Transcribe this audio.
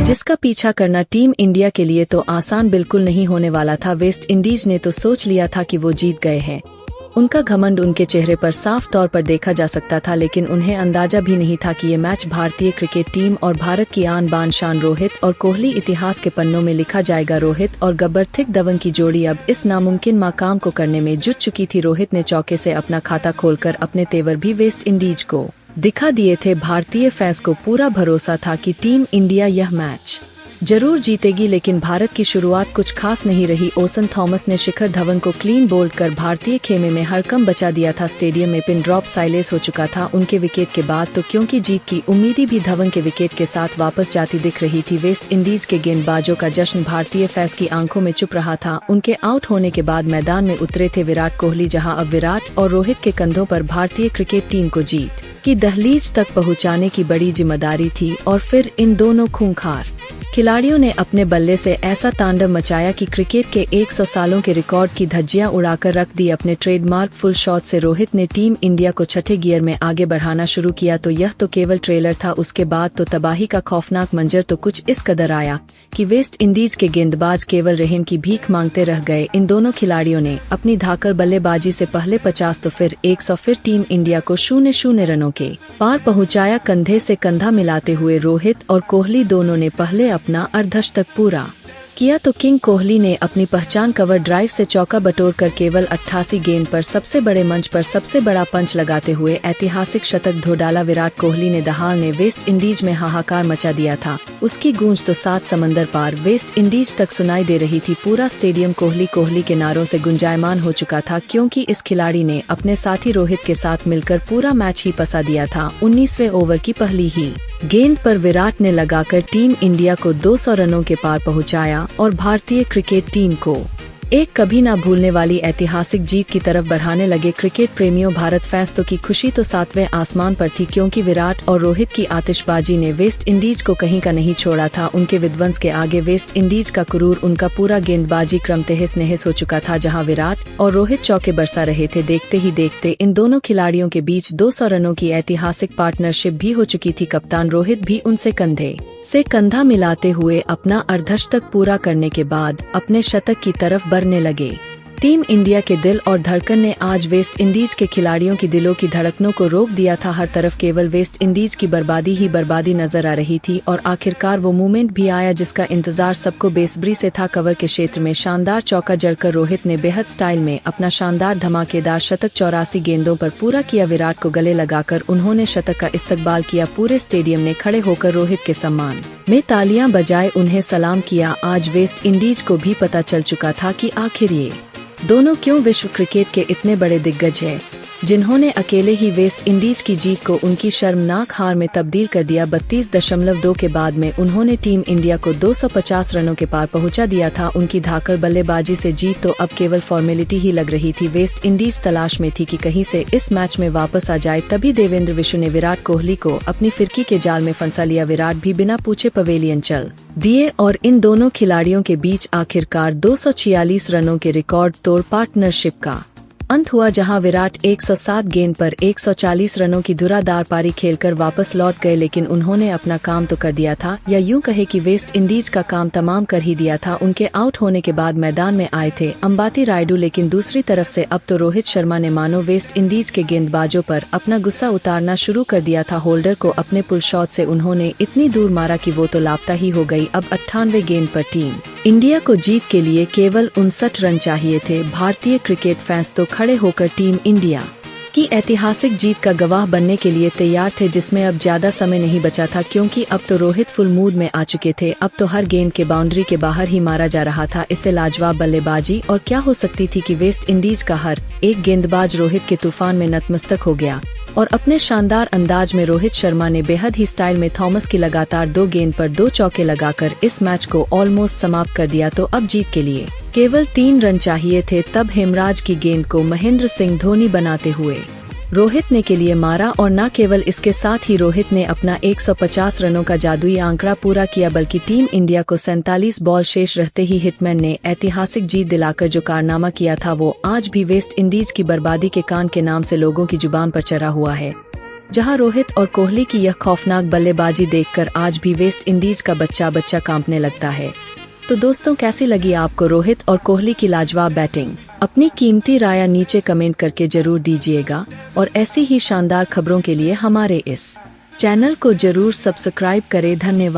जिसका पीछा करना टीम इंडिया के लिए तो आसान बिल्कुल नहीं होने वाला था। वेस्ट इंडीज ने तो सोच लिया था कि वो जीत गए हैं। उनका घमंड उनके चेहरे पर साफ तौर पर देखा जा सकता था, लेकिन उन्हें अंदाजा भी नहीं था कि ये मैच भारतीय क्रिकेट टीम और भारत की आन बान शान रोहित और कोहली इतिहास के पन्नों में लिखा जाएगा। रोहित और गब्बर थिक धवन की जोड़ी अब इस नामुमकिन मकाम को करने में जुट चुकी थी। रोहित ने चौके से अपना खाता खोलकर अपने तेवर भी वेस्ट इंडीज को दिखा दिए थे। भारतीय फैंस को पूरा भरोसा था कि टीम इंडिया यह मैच जरूर जीतेगी, लेकिन भारत की शुरुआत कुछ खास नहीं रही। ओसन थॉमस ने शिखर धवन को क्लीन बोल्ड कर भारतीय खेमे में हड़कंप बचा दिया था। स्टेडियम में पिन ड्रॉप साइलेंस हो चुका था उनके विकेट के बाद, तो क्योंकि जीत की उम्मीदें भी धवन के विकेट के साथ वापस जाती दिख रही थी। वेस्ट इंडीज के गेंदबाजों का जश्न भारतीय फैंस की आंखों में छुप रहा था। उनके आउट होने के बाद मैदान में उतरे थे विराट कोहली, जहां अब विराट और रोहित के कंधों पर भारतीय क्रिकेट टीम को जीत की दहलीज तक पहुंचाने की बड़ी जिम्मेदारी थी। और फिर इन दोनों खूंखार खिलाड़ियों ने अपने बल्ले से ऐसा तांडव मचाया कि क्रिकेट के 100 सालों के रिकॉर्ड की धज्जियां उड़ाकर रख दी। अपने ट्रेडमार्क फुल शॉट से रोहित ने टीम इंडिया को छठे गियर में आगे बढ़ाना शुरू किया। तो यह तो केवल ट्रेलर था, उसके बाद तो तबाही का खौफनाक मंजर तो कुछ इस कदर आया कि वेस्ट इंडीज के गेंदबाज केवल रहम की भीख मांगते रह गए। इन दोनों खिलाड़ियों ने अपनी धाकड़ बल्लेबाजी से पहले 50 तो फिर 100, फिर टीम इंडिया को 0-0 रनों के पार पहुंचाया। कंधे से कंधा मिलाते हुए रोहित और कोहली दोनों ने पहले अपना अर्धशतक पूरा किया, तो किंग कोहली ने अपनी पहचान कवर ड्राइव से चौका बटोरकर केवल 88 गेंद पर सबसे बड़े मंच पर सबसे बड़ा पंच लगाते हुए ऐतिहासिक शतक धो डाला। विराट कोहली ने दहाड़ ने वेस्ट इंडीज में हाहाकार मचा दिया था। उसकी गूंज तो 7 समंदर पार वेस्ट इंडीज तक सुनाई दे रही थी। पूरा स्टेडियम कोहली कोहली के नारों से गुंजायमान हो चुका था, क्योंकि इस खिलाड़ी ने अपने साथी रोहित के साथ मिलकर पूरा मैच ही पसा दिया था। 19वें ओवर की पहली ही गेंद पर विराट ने लगाकर टीम इंडिया को 200 रनों के पार पहुंचाया और भारतीय क्रिकेट टीम को एक कभी ना भूलने वाली ऐतिहासिक जीत की तरफ बढ़ाने लगे। क्रिकेट प्रेमियों, भारत फैंस तो की खुशी तो 7वें आसमान पर थी, क्योंकि विराट और रोहित की आतिशबाजी ने वेस्ट इंडीज को कहीं का नहीं छोड़ा था। उनके विध्वंस के आगे वेस्ट इंडीज का कुरूर, उनका पूरा गेंदबाजी क्रम तहस नहस हो चुका था। जहां विराट और रोहित चौके बरसा रहे थे, देखते ही देखते इन दोनों खिलाड़ियों के बीच 200 रनों की ऐतिहासिक पार्टनरशिप भी हो चुकी थी। कप्तान रोहित भी उनसे कंधे से कंधा मिलाते हुए अपना अर्धशतक पूरा करने के बाद अपने शतक की तरफ बढ़ने लगे। टीम इंडिया के दिल और धड़कन ने आज वेस्ट इंडीज के खिलाड़ियों की दिलों की धड़कनों को रोक दिया था। हर तरफ केवल वेस्ट इंडीज की बर्बादी ही बर्बादी नजर आ रही थी, और आखिरकार वो मोमेंट भी आया जिसका इंतजार सबको बेसब्री से था। कवर के क्षेत्र में शानदार चौका जड़कर रोहित ने बेहद स्टाइल में अपना शानदार धमाकेदार शतक 84 गेंदों पर पूरा किया। विराट को गले लगाकर उन्होंने शतक का इस्तकबाल किया। पूरे स्टेडियम ने खड़े होकर रोहित के सम्मान में तालियां बजाए उन्हें सलाम किया। आज वेस्ट इंडीज को भी पता चल चुका था कि आखिर ये दोनों क्यों विश्व क्रिकेट के इतने बड़े दिग्गज हैं, जिन्होंने अकेले ही वेस्ट इंडीज की जीत को उनकी शर्मनाक हार में तब्दील कर दिया। 32.2 के बाद में उन्होंने टीम इंडिया को 250 रनों के पार पहुंचा दिया था। उनकी धाकड़ बल्लेबाजी से जीत तो अब केवल फॉर्मेलिटी ही लग रही थी। वेस्ट इंडीज तलाश में थी कि कहीं से इस मैच में वापस आ जाए। तभी देवेंद्र विशु ने विराट कोहली को अपनी फिरकी के जाल में फंसा लिया। विराट भी बिना पूछे पवेलियन चल दिए और इन दोनों खिलाड़ियों के बीच आखिरकार 246 रनों के रिकॉर्ड तोड़ पार्टनरशिप का अंत हुआ, जहां विराट 107 गेंद पर 140 रनों की धुराधार पारी खेलकर वापस लौट गए। लेकिन उन्होंने अपना काम तो कर दिया था, या यूं कहे कि वेस्ट इंडीज का काम तमाम कर ही दिया था। उनके आउट होने के बाद मैदान में आए थे अंबाती रायडू, लेकिन दूसरी तरफ से अब तो रोहित शर्मा ने मानो वेस्ट इंडीज के गेंदबाजों पर अपना गुस्सा उतारना शुरू कर दिया था। होल्डर को अपने पुल शॉट से उन्होंने इतनी दूर मारा कि वो तो लापता ही हो गई। अब 98 गेंद पर टीम इंडिया को जीत के लिए केवल 59 रन चाहिए थे। भारतीय क्रिकेट फैंस तो खड़े होकर टीम इंडिया की ऐतिहासिक जीत का गवाह बनने के लिए तैयार थे, जिसमें अब ज्यादा समय नहीं बचा था, क्योंकि अब तो रोहित फुल मूड में आ चुके थे। अब तो हर गेंद के बाउंड्री के बाहर ही मारा जा रहा था। इससे लाजवाब बल्लेबाजी और क्या हो सकती थी कि वेस्ट इंडीज का हर एक गेंदबाज रोहित के तूफान में नतमस्तक हो गया। और अपने शानदार अंदाज में रोहित शर्मा ने बेहद ही स्टाइल में थॉमस की लगातार 2 गेंद पर 2 चौके लगाकर इस मैच को ऑलमोस्ट समाप्त कर दिया। तो अब जीत के लिए केवल 3 रन चाहिए थे। तब हेमराज की गेंद को महेंद्र सिंह धोनी बनाते हुए रोहित ने के लिए मारा, और न केवल इसके साथ ही रोहित ने अपना 150 रनों का जादुई आंकड़ा पूरा किया, बल्कि टीम इंडिया को 47 बॉल शेष रहते ही हिटमैन ने ऐतिहासिक जीत दिलाकर जो कारनामा किया था, वो आज भी वेस्ट इंडीज की बर्बादी के कांड के नाम से लोगों की जुबान पर चढ़ा हुआ है। जहां रोहित और कोहली की यह खौफनाक बल्लेबाजी देखकर आज भी वेस्ट इंडीज का बच्चा बच्चा कांपने लगता है। तो दोस्तों, कैसी लगी आपको रोहित और कोहली की लाजवाब बैटिंग? अपनी कीमती राय नीचे कमेंट करके जरूर दीजिएगा और ऐसी ही शानदार खबरों के लिए हमारे इस चैनल को जरूर सब्सक्राइब करें। धन्यवाद।